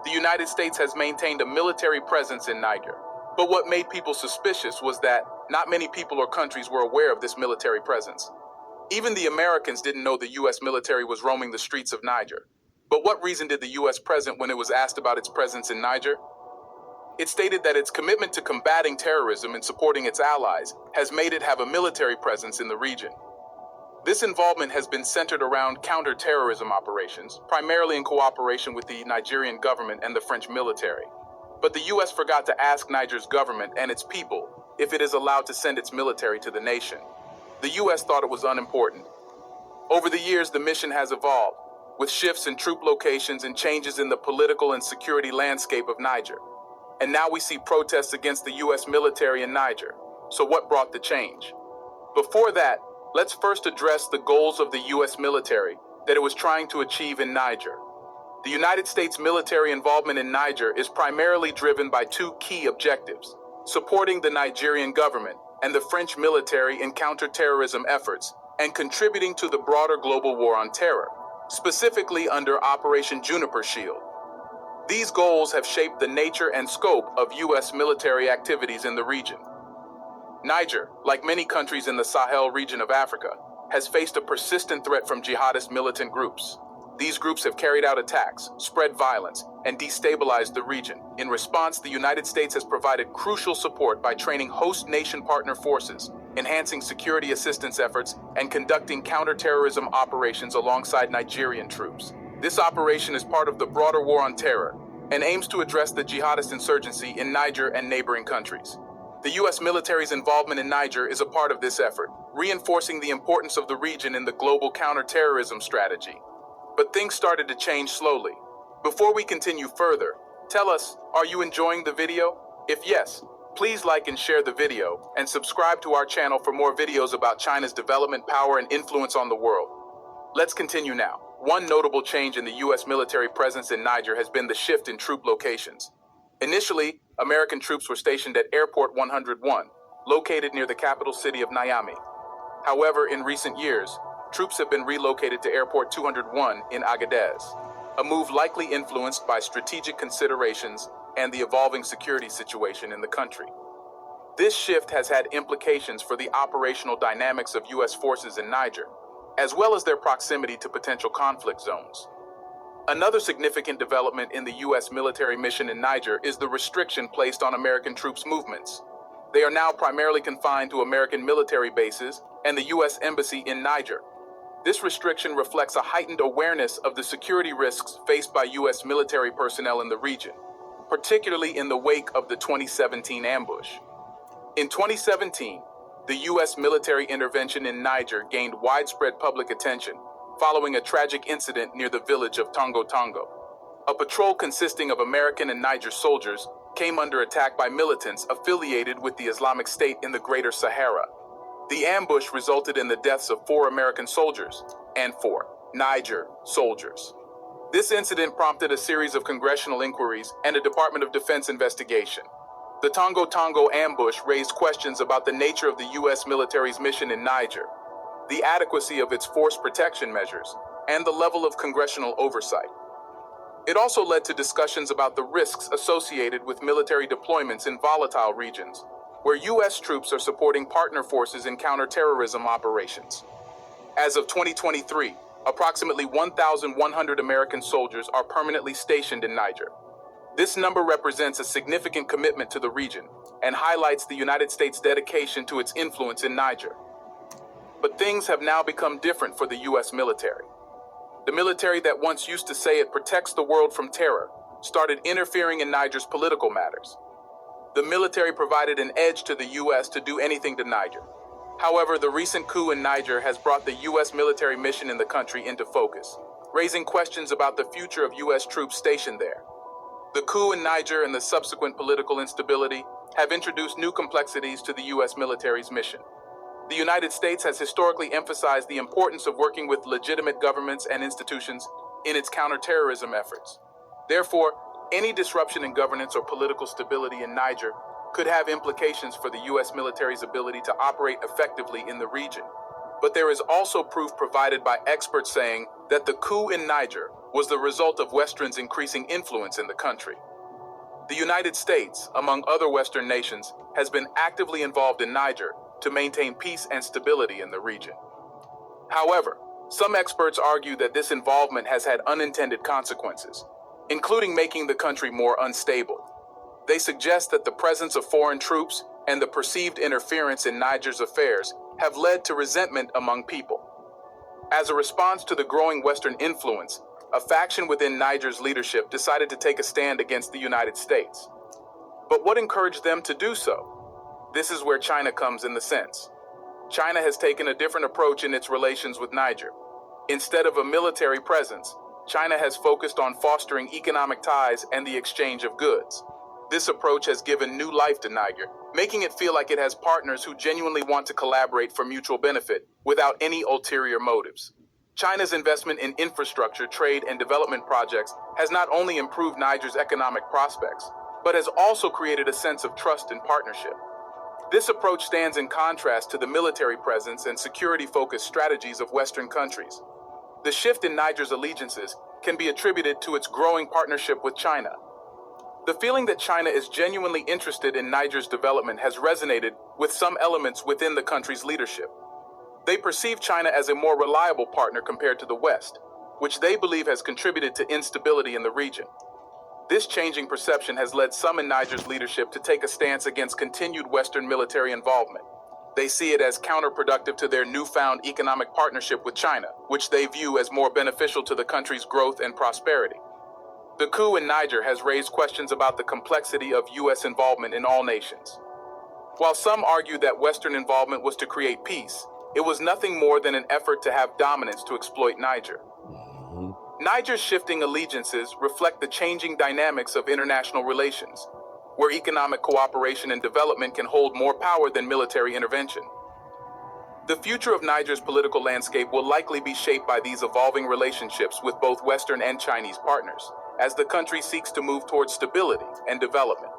The United States has maintained a military presence in Niger. But what made people suspicious was that not many people or countries were aware of this military presence. Even the Americans didn't know the U.S. military was roaming the streets of Niger. But what reason did the U.S. present when it was asked about its presence in Niger? It stated that its commitment to combating terrorism and supporting its allies has made it have a military presence in the region. This involvement has been centered around counter-terrorism operations, primarily in cooperation with the Nigerian government and the French military. But the U.S. forgot to ask Niger's government and its people if it is allowed to send its military to the nation. The U.S. thought it was unimportant. Over the years, the mission has evolved, with shifts in troop locations and changes in the political and security landscape of Niger. And now we see protests against the U.S. military in Niger. So what brought the change? Before that, let's first address the goals of the U.S. military that it was trying to achieve in Niger. The United States military involvement in Niger is primarily driven by two key objectives: supporting the Nigerian government and the French military in counter-terrorism efforts, and contributing to the broader global war on terror, specifically under Operation Juniper Shield. These goals have shaped the nature and scope of U.S. military activities in the region. Niger, like many countries in the Sahel region of Africa, has faced a persistent threat from jihadist militant groups. These groups have carried out attacks, spread violence, and destabilized the region. In response, the United States has provided crucial support by training host nation partner forces, enhancing security assistance efforts, and conducting counterterrorism operations alongside Nigerian troops. This operation is part of the broader war on terror and aims to address the jihadist insurgency in Niger and neighboring countries. The U.S. military's involvement in Niger is a part of this effort, reinforcing the importance of the region in the global counterterrorism strategy. But things started to change slowly. Before we continue further, tell us, are you enjoying the video? If yes, please like and share the video, and subscribe to our channel for more videos about China's development, power, and influence on the world. Let's continue now. One notable change in the U.S. military presence in Niger has been the shift in troop locations. Initially, American troops were stationed at Airport 101, located near the capital city of Niamey. However, in recent years, troops have been relocated to Airport 201 in Agadez, a move likely influenced by strategic considerations and the evolving security situation in the country. This shift has had implications for the operational dynamics of U.S. forces in Niger, as well as their proximity to potential conflict zones. Another significant development in the U.S. military mission in Niger is the restriction placed on American troops' movements. They are now primarily confined to American military bases and the U.S. Embassy in Niger. This restriction reflects a heightened awareness of the security risks faced by U.S. military personnel in the region, particularly in the wake of the 2017 ambush. In 2017, the U.S. military intervention in Niger gained widespread public attention following a tragic incident near the village of Tongo Tongo. A patrol consisting of American and Niger soldiers came under attack by militants affiliated with the Islamic State in the Greater Sahara. The ambush resulted in the deaths of 4 American soldiers and 4 Niger soldiers. This incident prompted a series of congressional inquiries and a Department of Defense investigation. The Tongo Tongo ambush raised questions about the nature of the U.S. military's mission in Niger, the adequacy of its force protection measures, and the level of congressional oversight. It also led to discussions about the risks associated with military deployments in volatile regions, where U.S. troops are supporting partner forces in counterterrorism operations. As of 2023, approximately 1,100 American soldiers are permanently stationed in Niger. This number represents a significant commitment to the region and highlights the United States' dedication to its influence in Niger. But things have now become different for the U.S. military. The military that once used to say it protects the world from terror started interfering in Niger's political matters. The military provided an edge to the U.S. to do anything to Niger. However, the recent coup in Niger has brought the U.S. military mission in the country into focus, raising questions about the future of U.S. troops stationed there. The coup in Niger and the subsequent political instability have introduced new complexities to the U.S. military's mission. The United States has historically emphasized the importance of working with legitimate governments and institutions in its counterterrorism efforts. Therefore, any disruption in governance or political stability in Niger could have implications for the U.S. military's ability to operate effectively in the region. But there is also proof provided by experts saying that the coup in Niger was the result of Western's increasing influence in the country. The United States, among other Western nations, has been actively involved in Niger to maintain peace and stability in the region. However, some experts argue that this involvement has had unintended consequences, including making the country more unstable. They suggest that the presence of foreign troops and the perceived interference in Niger's affairs have led to resentment among people. As a response to the growing Western influence, a faction within Niger's leadership decided to take a stand against the United States. But what encouraged them to do so? This is where China comes in the sense. China has taken a different approach in its relations with Niger. Instead of a military presence, China has focused on fostering economic ties and the exchange of goods. This approach has given new life to Niger, making it feel like it has partners who genuinely want to collaborate for mutual benefit without any ulterior motives. China's investment in infrastructure, trade, and development projects has not only improved Niger's economic prospects, but has also created a sense of trust and partnership. This approach stands in contrast to the military presence and security-focused strategies of Western countries. The shift in Niger's allegiances can be attributed to its growing partnership with China. The feeling that China is genuinely interested in Niger's development has resonated with some elements within the country's leadership. They perceive China as a more reliable partner compared to the West, which they believe has contributed to instability in the region. This changing perception has led some in Niger's leadership to take a stance against continued Western military involvement. They see it as counterproductive to their newfound economic partnership with China, which they view as more beneficial to the country's growth and prosperity. The coup in Niger has raised questions about the complexity of U.S. involvement in all nations. While some argue that Western involvement was to create peace, it was nothing more than an effort to have dominance to exploit Niger. Niger's shifting allegiances reflect the changing dynamics of international relations, where economic cooperation and development can hold more power than military intervention. The future of Niger's political landscape will likely be shaped by these evolving relationships with both Western and Chinese partners, as the country seeks to move towards stability and development.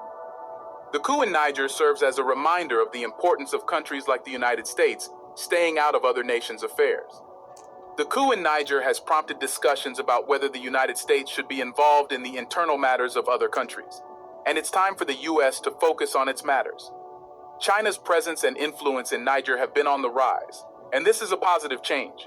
The coup in Niger serves as a reminder of the importance of countries like the United States staying out of other nations' affairs. The coup in Niger has prompted discussions about whether the United States should be involved in the internal matters of other countries, and it's time for the U.S. to focus on its matters. China's presence and influence in Niger have been on the rise, and this is a positive change.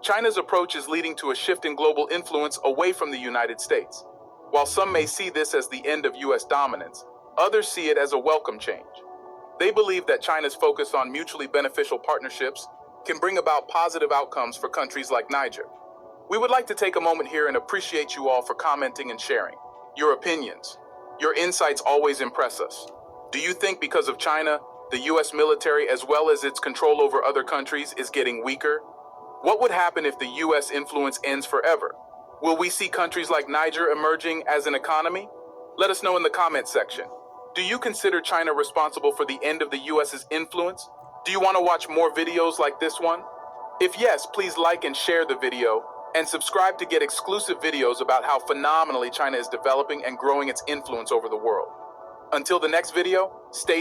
China's approach is leading to a shift in global influence away from the United States. While some may see this as the end of U.S. dominance, others see it as a welcome change. They believe that China's focus on mutually beneficial partnerships can bring about positive outcomes for countries like Niger. We would like to take a moment here and appreciate you all for commenting and sharing your opinions. Your insights always impress us. Do you think because of China, the U.S. military, as well as its control over other countries, is getting weaker? What would happen if the U.S. influence ends forever? Will we see countries like Niger emerging as an economy? Let us know in the comments section. Do you consider China responsible for the end of the U.S.'s influence? Do you want to watch more videos like this one? If yes, please like and share the video, and subscribe to get exclusive videos about how phenomenally China is developing and growing its influence over the world. Until the next video, stay